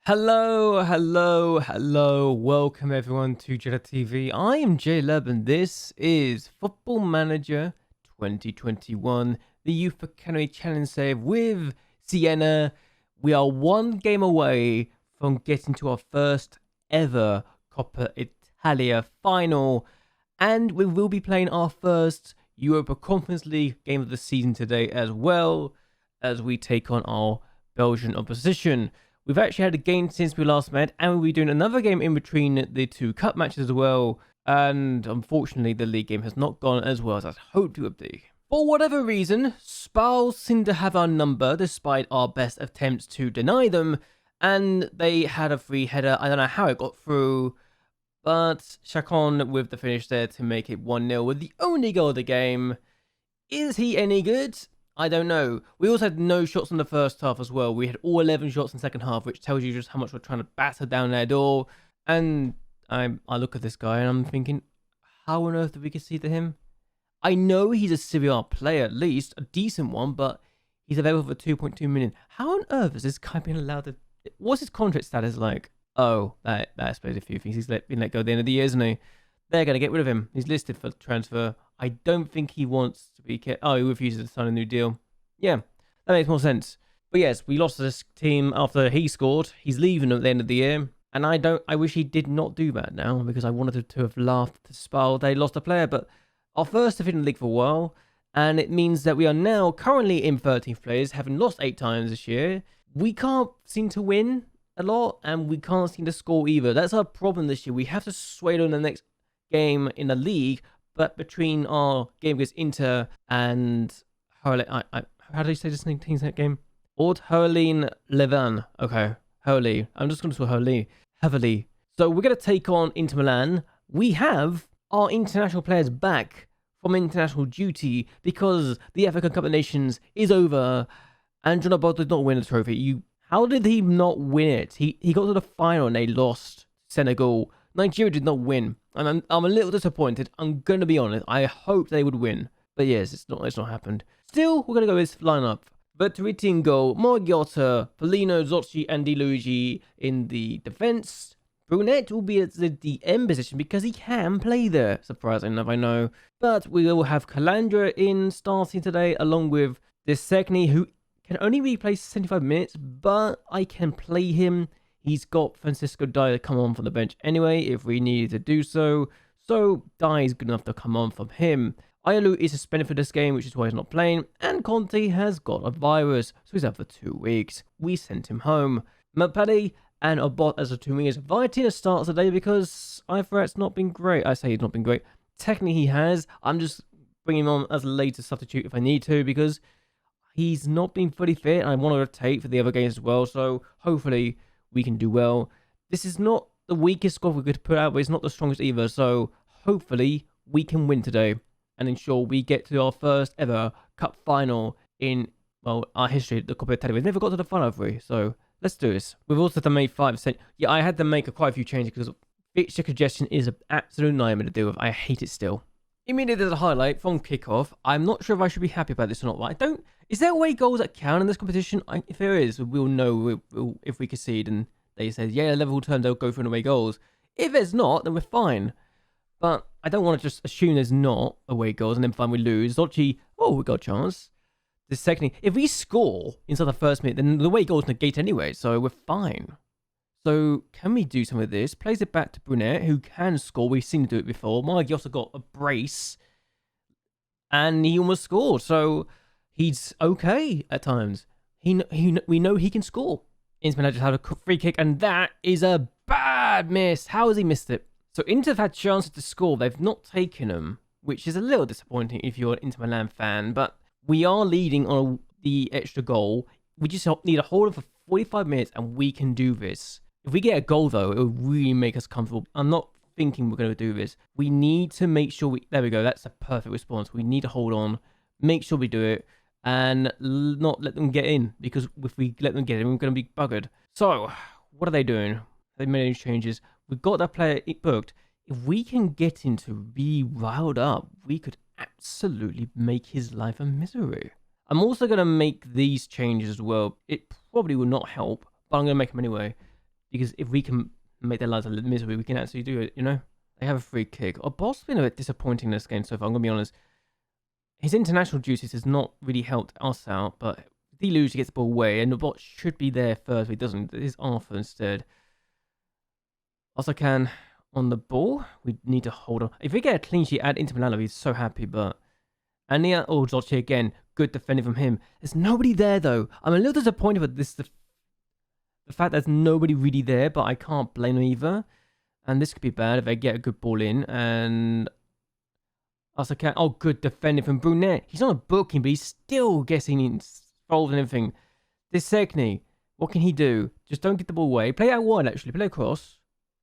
Hello. Welcome everyone to JLABTV. I am JLAB and this is Football Manager 2021, the Youth Academy Challenge Save with Siena. We are one game away from getting to our first ever Coppa Italia final, and we will be playing our first Europa Conference League game of the season today, as well as we take on our Belgian opposition. We've actually had a game since we last met, and we'll be doing another game in between the two cup matches as well. And unfortunately, the league game has not gone as well as I hoped to have been. For whatever reason, Spal seem to have our number despite our best attempts to deny them, and they had a free header. I don't know how it got through, but Chacon with the finish there to make it 1-0 with the only goal of the game. Is he any good? I don't know. We also had no shots in the first half as well. We had all 11 shots in the second half, which tells you just how much we're trying to batter down their door. And I look at this guy and I'm thinking, how on earth did we concede to him? I know he's a Serie A player, at least, a decent one, but he's available for 2.2 million. How on earth is this guy being allowed to... What's his contract status like? Oh, that explains a few things. He's been let go at the end of the year, isn't he? They're going to get rid of him. He's listed for transfer. I don't think he wants to be... Oh, he refuses to sign a new deal. Yeah, that makes more sense. But yes, we lost this team after he scored. He's leaving at the end of the year. And I wish he did not do that now, because I wanted to have laughed at Spal. They lost a player, but our first defeat in the league for a while. And it means that we are now currently in 13th place, having lost 8 times this year. We can't seem to win a lot, and we can't seem to score either. That's our problem this year. We have to sway on the next game in the league, but between our game against Inter and how do you say this team's game? Oud-Heverlee Levan. Okay, Heverlee. I'm just going to say Heverlee. So we're going to take on Inter Milan. We have our international players back from international duty because the African Cup of Nations is over, and John Abbott did not win the trophy. How did he not win it? He got to the final and they lost. Senegal. Nigeria did not win. And I'm a little disappointed. I'm going to be honest. I hope they would win. But yes, it's not happened. Still, we're going to go with this lineup. Verratti in goal, Morgiotta, Polino, Zocchi, and Di Luigi in the defense. Brunet will be at the DM position because he can play there. Surprising enough, I know. But we will have Calandra in starting today, along with Desegni, who can only replay 75 minutes, but I can play him. He's got Francisco Dai to come on from the bench anyway, if we needed to do so. So Dai is good enough to come on from him. Ayalu is suspended for this game, which is why he's not playing. And Conte has got a virus, so he's out for 2 weeks. We sent him home. Mapadi and Obot as the 2 wingers. Viatina starts today because Iferat's not been great. I say he's not been great. Technically he has. I'm just bringing him on as a later substitute if I need to, because he's not been fully fit. And I want to rotate for the other games as well, so hopefully we can do well. This is not the weakest squad we could put out, but it's not the strongest either. So hopefully we can win today and ensure we get to our first ever cup final in, well, our history, the Coppa Italia. We've never got to the final 3, so let's do this. We've also done made 5%. Yeah, I had to make quite a few changes because fixture congestion is an absolute nightmare to deal with. I hate it still. Immediately there's a highlight from kickoff. I'm not sure if I should be happy about this or not. But I don't. Is there away goals that count in this competition? If there is, we'll know if we concede and they say, yeah, level turn, they'll go for an away goals. If there's not, then we're fine. But I don't want to just assume there's not away goals and then find we lose. Zocchi, oh, we got a chance. The second, if we score inside the first minute, then the away goals negate anyway, so we're fine. So can we do some of this? Plays it back to Brunet, who can score. We've seen him do it before. Morgiotta got a brace, and he almost scored. So he's okay at times. We know he can score. Inter Milan just had a free kick, and that is a bad miss. How has he missed it? So Inter have had chances to score. They've not taken them, which is a little disappointing if you're an Inter Milan fan. But we are leading on the extra goal. We just need to hold it for 45 minutes, and we can do this. If we get a goal, though, it will really make us comfortable. I'm not thinking we're going to do this. We need to make sure we... There we go. That's a perfect response. We need to hold on, make sure we do it, and not let them get in. Because if we let them get in, we're going to be buggered. So, what are they doing? They made any changes. We've got that player booked. If we can get him to be riled up, we could absolutely make his life a misery. I'm also going to make these changes as well. It probably will not help, but I'm going to make them anyway. because if we can make their lives a little miserable, we can actually do it, you know? They have a free kick. Oh, Boss has been a bit disappointing in this game so far, I'm going to be honest. His international duties has not really helped us out, but if he loses, he gets the ball away, and the bot should be there first, but he doesn't. It is Arthur instead. Also can on the ball. We need to hold on. If we get a clean sheet at Inter Milan, I'll be so happy, but... And here, Oud-Heverlee again. Good defending from him. There's nobody there, though. I'm a little disappointed with this. The fact there's nobody really there, but I can't blame them either. And this could be bad if they get a good ball in. And... Also can... Oh, good defending from Brunet. He's not a booking, but he's still getting involved in everything. Desegni. What can he do? Just don't get the ball away. Play out wide, actually. Play across.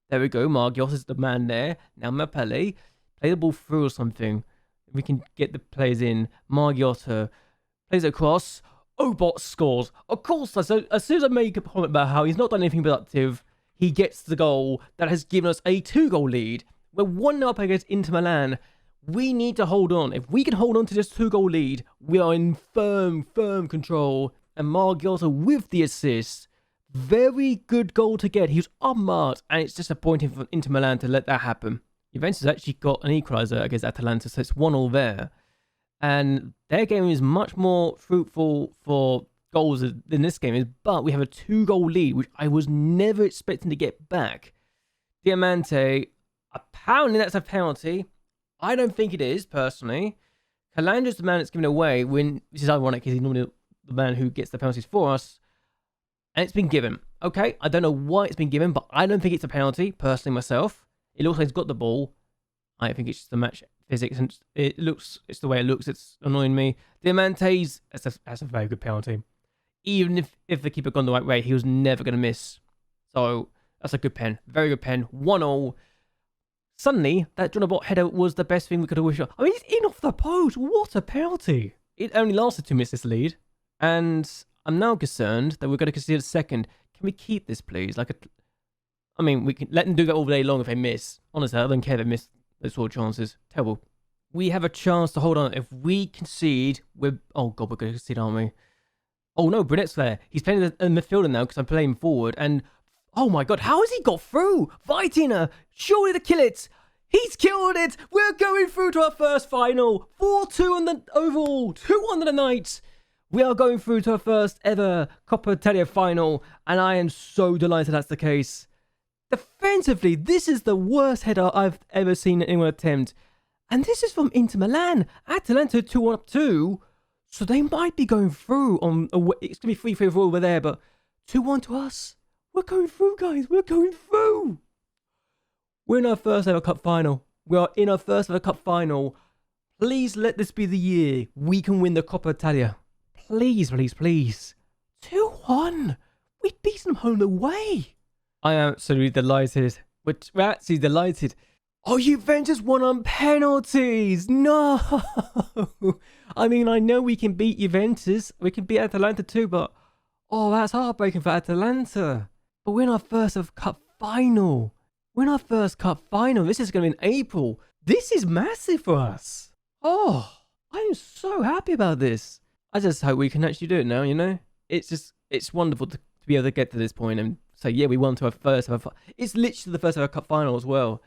There we go. Margios is the man there. Now Mapele. Play the ball through or something. We can get the players in. Margiota plays it across. Obot scores. Of course, as soon as I make a comment about how he's not done anything productive, he gets the goal that has given us a 2-goal lead. We're 1-0 up against Inter Milan. We need to hold on. If we can hold on to this 2-goal lead, we are in firm control. And Margiota with the assist. Very good goal to get. He was unmarked, and it's disappointing for Inter Milan to let that happen. Juventus actually got an equaliser against Atalanta, so it's 1-1 there. And their game is much more fruitful for goals than this game is, but we have a 2-goal lead, which I was never expecting to get back. Diamante, apparently that's a penalty. I don't think it is, personally. Calandra's the man that's given away, when this is ironic because he's normally the man who gets the penalties for us. And it's been given. Okay, I don't know why it's been given, but I don't think it's a penalty, personally, myself. It looks like he's got the ball. I think it's just the match physics, and it's the way it looks. It's annoying me. Diamante's, that's a very good penalty. Even if the keeper gone the right way, he was never going to miss. So, that's a good pen. Very good pen. 1-0. Suddenly, that Jonabot header was the best thing we could have wished for. I mean, he's in off the post. What a penalty. It only lasted 2 minutes, this lead. And I'm now concerned that we're going to concede a second. Can we keep this, please? I mean, we can let them do that all day long if they miss. Honestly, I don't care if they miss those sort of chances. Terrible. We have a chance to hold on. If we concede, we're... Oh, God, we're going to concede, aren't we? Oh, no, Brunet's there. He's playing in the midfielder now because I'm playing forward. And, oh, my God, how has he got through? Vitina, surely to kill it. He's killed it. We're going through to our first final. 4-2 on the overall. 2-1 on the night. We are going through to our first ever Coppa Italia final. And I am so delighted that's the case. Defensively, this is the worst header I've ever seen anyone attempt. And this is from Inter Milan. Atalanta 2-1 up 2. So they might be going through on... It's going to be 3-3 over there, but 2-1 to us. We're going through, guys. We're going through. We're in our first ever cup final. We are in our first ever cup final. Please let this be the year we can win the Coppa Italia. Please, please, please. 2-1. We've beaten them home and away. I am absolutely delighted. We're actually delighted. Oh, Juventus won on penalties. No. I mean, I know we can beat Juventus. We can beat Atalanta too, but... Oh, that's heartbreaking for Atalanta. But we're in our first of cup final. We're in our first cup final. This is going to be in April. This is massive for us. Oh, I'm so happy about this. I just hope we can actually do it now, you know? It's wonderful to be able to get to this point and say, yeah, we won to our first ever... It's literally the first ever cup final as well.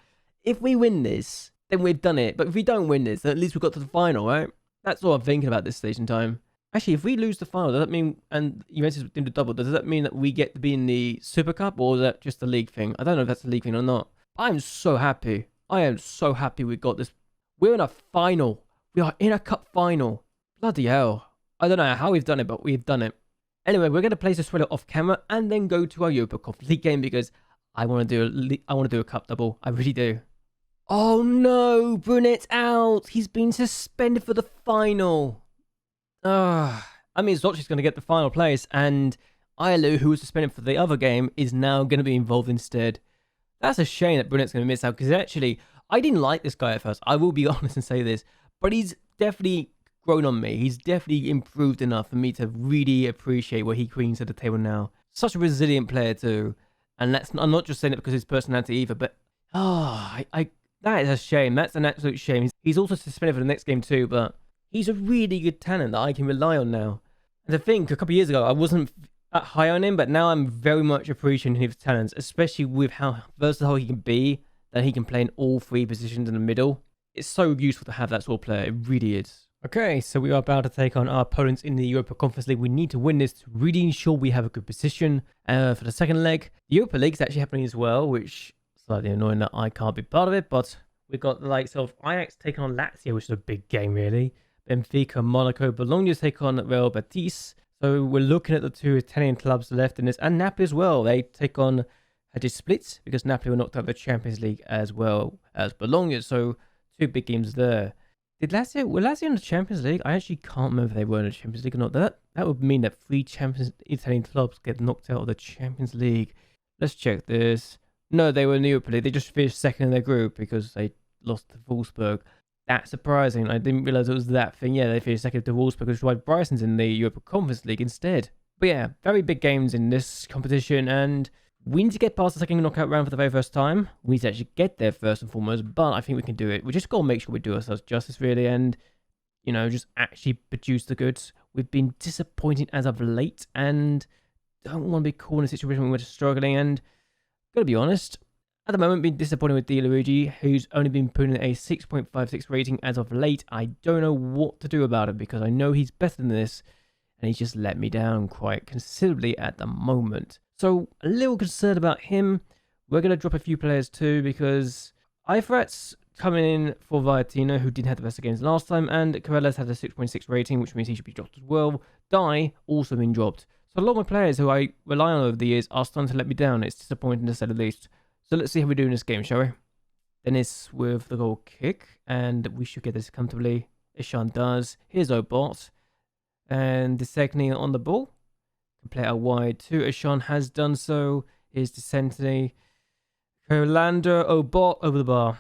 If we win this, then we've done it. But if we don't win this, then at least we've got to the final, right? That's what I'm thinking about this stage in time. Actually, if we lose the final, does that mean... And Juventus do the double, does that mean that we get to be in the Super Cup? Or is that just a league thing? I don't know if that's a league thing or not. I'm so happy. I am so happy we got this. We're in a final. We are in a cup final. Bloody hell. I don't know how we've done it, but we've done it. Anyway, we're going to place the Sweater off camera and then go to our Europa Conference League game because I want to do a cup double. I really do. Oh no, Brunet's out. He's been suspended for the final. I mean, Zocchi's going to get the final place, and Ilu, who was suspended for the other game, is now going to be involved instead. That's a shame that Brunet's going to miss out, because actually, I didn't like this guy at first. I will be honest and say this, but he's definitely grown on me. He's definitely improved enough for me to really appreciate what he brings to the table now. Such a resilient player too, and I'm not just saying it because of his personality either, but that is a shame. That's an absolute shame. He's also suspended for the next game too, but he's a really good talent that I can rely on now. And to think, a couple of years ago, that high on him, but now I'm very much appreciating his talents, especially with how versatile he can be, that he can play in all three positions in the middle. It's so useful to have that sort of player. It really is. Okay, so we are about to take on our opponents in the Europa Conference League. We need to win this to really ensure we have a good position. For the second leg, the Europa League is actually happening as well, which is slightly annoying that I can't be part of it, but we've got the likes of Ajax taking on Lazio, which is a big game, really. Benfica, Monaco, Bologna take on Real Betis. So we're looking at the two Italian clubs left in this, and Napoli as well. They take on Hadid Split because Napoli were knocked out of the Champions League as well as Bologna. So two big games there. Were Lazio in the Champions League? I actually can't remember if they were in the Champions League or not. That would mean that 3 Italian clubs get knocked out of the Champions League. Let's check this. No, they were in the Europa League. They just finished second in their group because they lost to Wolfsburg. That's surprising. I didn't realize it was that thing. Yeah, they finished second to Wolfsburg, which is why Brighton's in the Europa Conference League instead. But yeah, very big games in this competition, and we need to get past the second knockout round for the very first time. We need to actually get there first and foremost, but I think we can do it. We just got to make sure we do ourselves justice, really, and, you know, just actually produce the goods. We've been disappointing as of late, and don't want to be caught in a situation where we're just struggling, and gotta be honest, at the moment, been disappointed with Di Luigi, who's only been putting a 6.56 rating as of late. I don't know what to do about it because I know he's better than this, and he's just let me down quite considerably at the moment. So, a little concerned about him. We're going to drop a few players too because Eifrat's coming in for Viatina, who didn't have the best of games last time, and Corellas had a 6.6 rating, which means he should be dropped as well. Dai also been dropped. So, a lot of my players who I rely on over the years are starting to let me down. It's disappointing to say the least. So let's see how we do in this game, shall we? Dennis with the goal kick, and we should get this comfortably. Ishan does. Here's Obot. And Desegni on the ball. Can play out wide too. Ishan has done so. Here's Desegni. Kolander, Obot over the bar.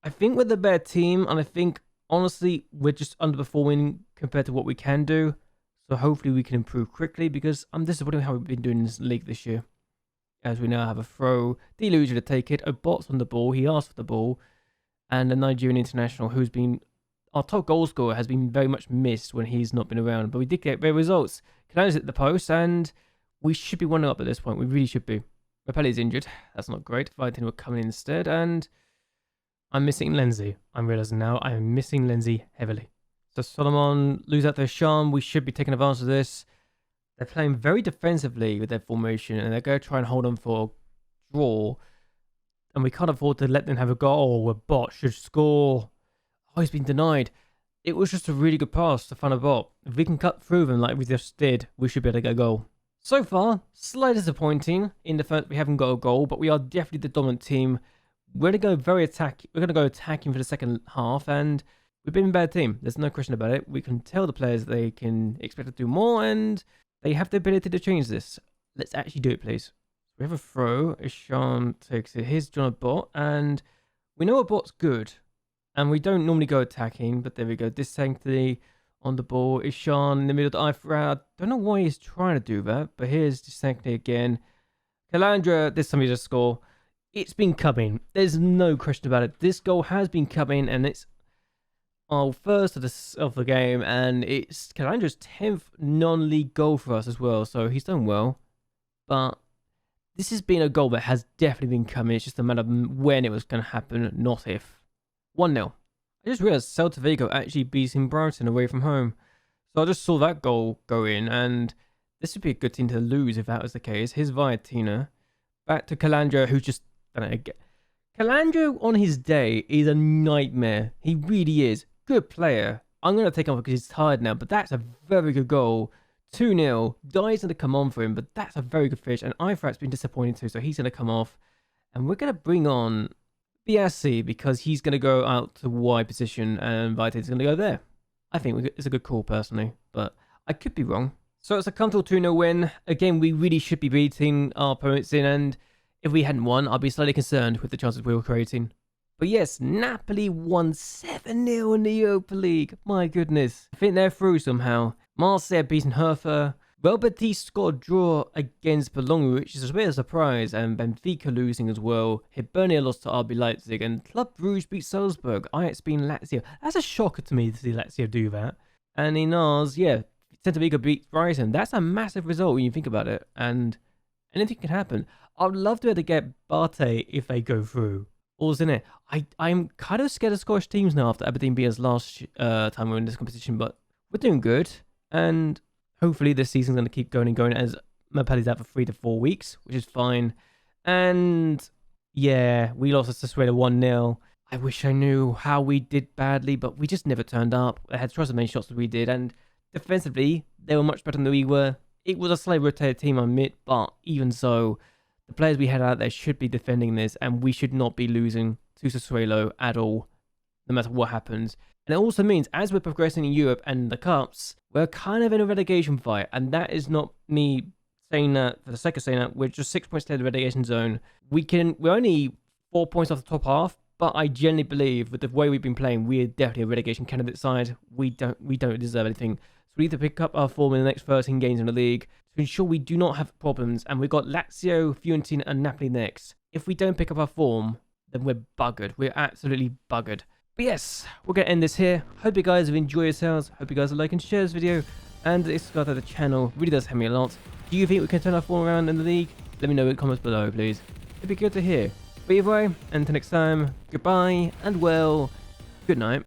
I think we're the better team, and I think, honestly, we're just underperforming compared to what we can do. So hopefully we can improve quickly, because I'm disappointed with how we've been doing in this league this year. As we now have a throw. Delusion to take it. Obot's on the ball. He asked for the ball. And the Nigerian international, who's been our top goal scorer, has been very much missed when he's not been around. But we did get great results. Canales hit the post, and we should be 1-0 up at this point. We really should be. Rapelli's injured. That's not great. Viatin were coming in instead. And I'm missing Lenzi. I'm realizing now I am missing Lenzi heavily. So Solomon lose out their charm. We should be taking advantage of this. They're playing very defensively with their formation, and they're going to try and hold on for a draw. And we can't afford to let them have a goal where Bot should score. Oh, he's been denied. It was just a really good pass to find a Bot. If we can cut through them like we just did, we should be able to get a goal. So far, slightly disappointing in the fact we haven't got a goal, but we are definitely the dominant team. We're going to go attacking for the second half, and we've been a bad team. There's no question about it. We can tell the players they can expect to do more, and they have the ability to change this. Let's actually do it, please. We have a throw. Ishan takes it. Here's John Bot, and we know a Bot's good. And we don't normally go attacking, but there we go. Disanctity on the ball. Ishan in the middle of the I don't know why he's trying to do that, but here's Disanctity again. Calandra, this time he just score. It's been coming. There's no question about it. This goal has been coming, and it's our first of the game, and it's Calandra's 10th non-league goal for us as well, so he's done well. But this has been a goal that has definitely been coming. It's just a matter of when it was going to happen, not if. 1-0. I just realised Celta Vigo actually beating Brighton away from home. So I just saw that goal go in, and this would be a good team to lose if that was the case. Here's Viatina. Back to Calandra, who's just done it again. Calandra on his day is a nightmare. He really is. Good player. I'm going to take him off because he's tired now, but that's a very good goal. 2-0. Dai's going to come on for him, but that's a very good fish. And Eifrat's been disappointing too, so he's going to come off. And we're going to bring on Biassi because he's going to go out to wide position and Vita's going to go there. I think it's a good call personally, but I could be wrong. So it's a comfortable 2-0 win. Again, we really should be beating our opponents in, and if we hadn't won, I'd be slightly concerned with the chances we were creating. But yes, Napoli won 7-0 in the Europa League. My goodness. I think they're through somehow. Marseille beating Hertha. Real Betis got a draw against Bologna, which is a bit of a surprise, and Benfica losing as well. Hibernia lost to RB Leipzig, and Club Brugge beat Salzburg. Ajax beating Lazio. That's a shocker to me to see Lazio do that. And in ours, yeah, Celta Vigo beat Brighton. That's a massive result when you think about it, and anything can happen. I'd love to be able to get Barté if they go through. All's in it. I'm kind of scared of Scottish teams now after Aberdeen beat us last time we were in this competition, but we're doing good, and hopefully this season's going to keep going and going as Mapelli's out for 3 to 4 weeks, which is fine. And yeah, we lost to Sassuolo 1-0. I wish I knew how we did badly, but we just never turned up. They had twice as many shots as we did, and defensively, they were much better than we were. It was a slightly rotated team, I admit, but even so, the players we had out there should be defending this, and we should not be losing to Sassuolo at all, no matter what happens. And it also means, as we're progressing in Europe and the Cups, we're kind of in a relegation fight, and that is not me saying that for the sake of saying that. We're just 6 points clear of the relegation zone. We're only 4 points off the top half, but I genuinely believe with the way we've been playing, we're definitely a relegation candidate side. We don't deserve anything. So we need to pick up our form in the next 13 games in the league to ensure we do not have problems. And we've got Lazio, Fiorentina, and Napoli next. If we don't pick up our form, then we're buggered. We're absolutely buggered. But yes, we're going to end this here. Hope you guys have enjoyed yourselves. Hope you guys will like and share this video. And subscribe to the channel. Really does help me a lot. Do you think we can turn our form around in the league? Let me know in the comments below, please. It'd be good to hear. But either way, until next time, goodbye, and well, good night.